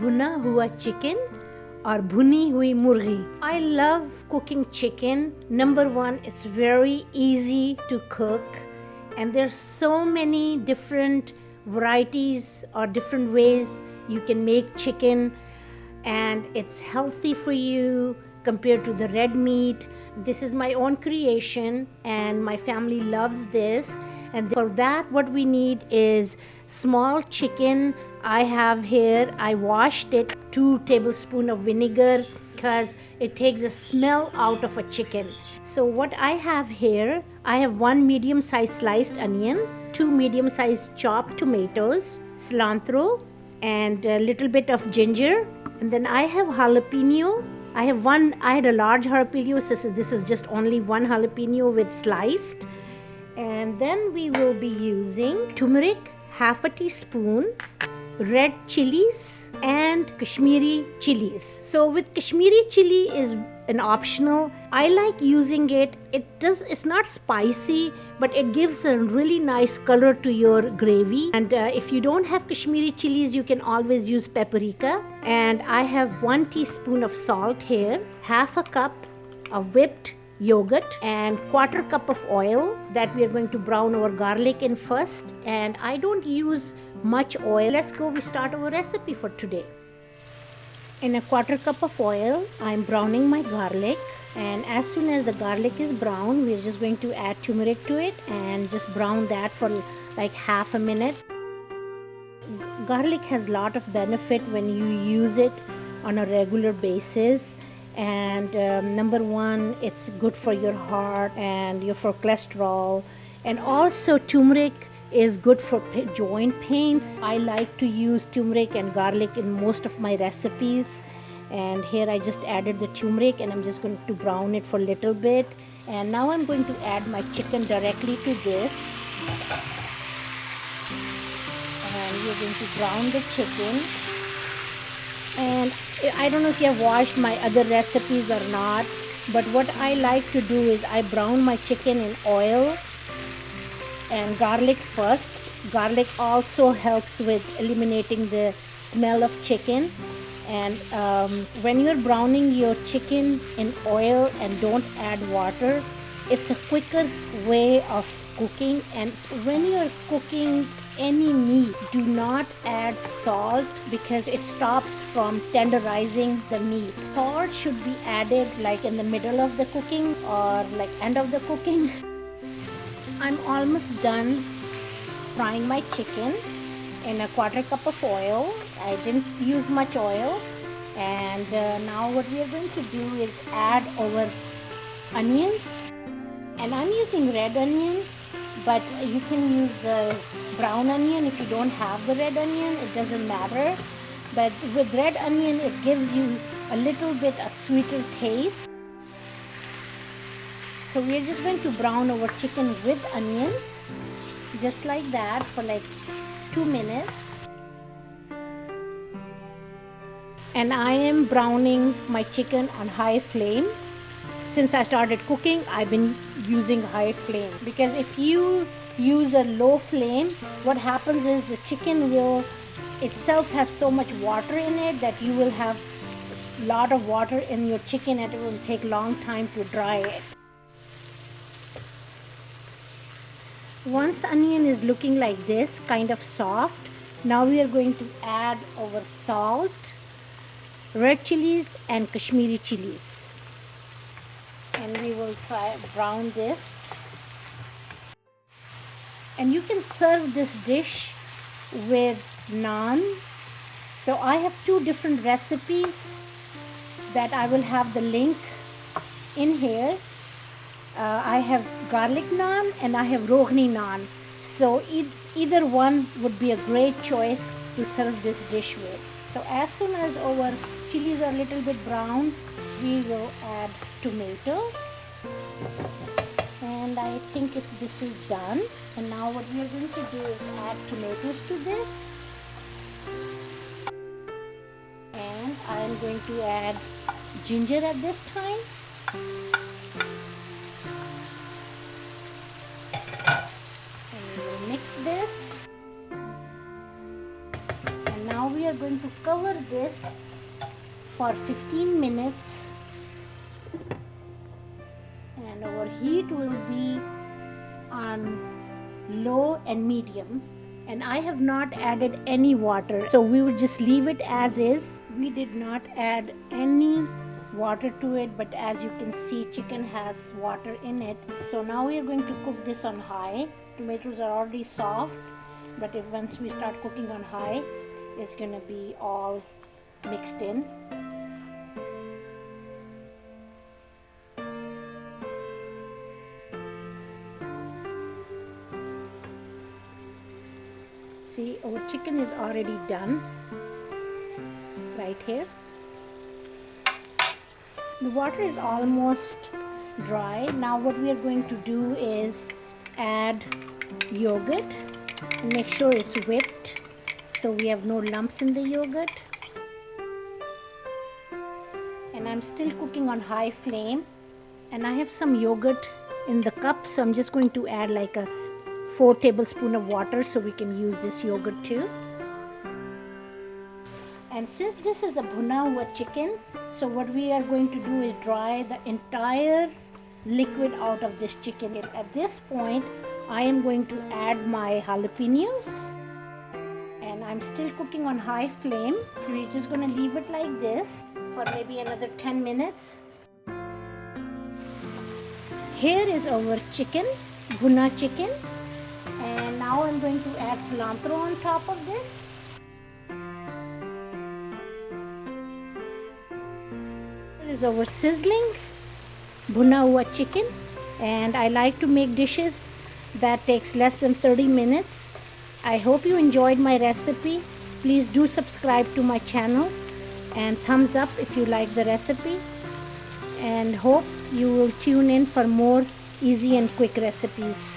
भुना हुआ चिकन और भुनी हुई मुर्गी. I love cooking chicken. Number one, it's very easy to cook, and there's so many different varieties or different ways you can make chicken, and it's healthy for you compared to the red meat. This is my own creation and my family loves this, and for that what we need is small chicken. I have here, I washed it, 2 tablespoons of vinegar because it takes the smell out of a chicken. So what I have here, I have 1 medium sized sliced onion, 2 medium sized chopped tomatoes, cilantro, and a little bit of ginger. And then I have jalapeno. I had a large jalapeno, so this is just only 1 jalapeno with sliced. And then we will be using turmeric, half a teaspoon, red chilies, and Kashmiri chilies. So with Kashmiri chili is an optional. I like using it. It's not spicy, but it gives a really nice color to your gravy. And if you don't have Kashmiri chilies, you can always use paprika. And I have 1 teaspoon of salt here, half a cup of whipped yogurt, and 1/4 cup of oil that we are going to brown our garlic in first. And I don't use much oil. Let's go, we start our recipe for today. In a 1/4 cup of oil, I'm browning my garlic, and as soon as the garlic is brown, we're just going to add turmeric to it and just brown that for like half a minute. Garlic has a lot of benefit when you use it on a regular basis. And number one, it's good for your heart and for cholesterol. And also turmeric is good for joint pains. I like to use turmeric and garlic in most of my recipes. And here I just added the turmeric, and I'm just going to brown it for a little bit. And now I'm going to add my chicken directly to this. And we're going to brown the chicken. And I don't know if you have watched my other recipes or not, but what I like to do is I brown my chicken in oil and garlic first. Garlic also helps with eliminating the smell of chicken. And when you're browning your chicken in oil and don't add water, it's a quicker way of cooking. And when you're cooking any meat, do not add salt because it stops from tenderizing the meat. Salt should be added like in the middle of the cooking or like end of the cooking. I'm almost done frying my chicken in a 1/4 cup of oil. I didn't use much oil. And now what we are going to do is add our onions. And I'm using red onion, but you can use the brown onion if you don't have the red onion. It doesn't matter. But with red onion, it gives you a little bit a sweeter taste. So we're just going to brown our chicken with onions, just like that, for like 2 minutes. And I am browning my chicken on high flame. Since I started cooking, I've been using high flame, because if you use a low flame, what happens is the chicken will itself has so much water in it that you will have a lot of water in your chicken and it will take long time to dry it. Once onion is looking like this, kind of soft, now we are going to add our salt, red chilies and Kashmiri chilies. And we will brown this. And you can serve this dish with naan. So I have 2 different recipes that I will have the link in here. I have garlic naan and I have rohni naan. So either one would be a great choice to serve this dish with. So as soon as our chilies are a little bit brown, we will add tomatoes. And I think this is done. And now what we are going to do is add tomatoes to this. And I am going to add ginger at this time. And we will mix this. And now we we are going to cover this for 15 minutes, and our heat will be on low and medium, and I have not added any water, so we will just leave it as is. We did not add any water to it, but as you can see, chicken has water in it. So now we are going to cook this on high. Tomatoes are already soft, but if once we start cooking on high, it's gonna be all mixed in. See, our chicken is already done right here. The water is almost dry. Now what we are going to do is add yogurt and make sure it's whipped so we have no lumps in the yogurt. And I'm still cooking on high flame, and I have some yogurt in the cup, so I'm just going to add like a 4 tablespoons of water so we can use this yogurt too. And since this is a bhuna hua chicken, so what we are going to do is dry the entire liquid out of this chicken. At this point, I am going to add my jalapenos, and I'm still cooking on high flame, so we're just going to leave it like this for maybe another 10 minutes. Here is our chicken, bhuna chicken, and now I'm going to add cilantro on top of this. Is our sizzling bhuna hua chicken, and I like to make dishes that takes less than 30 minutes. I hope you enjoyed my recipe. Please do subscribe to my channel and thumbs up if you like the recipe, and hope you will tune in for more easy and quick recipes.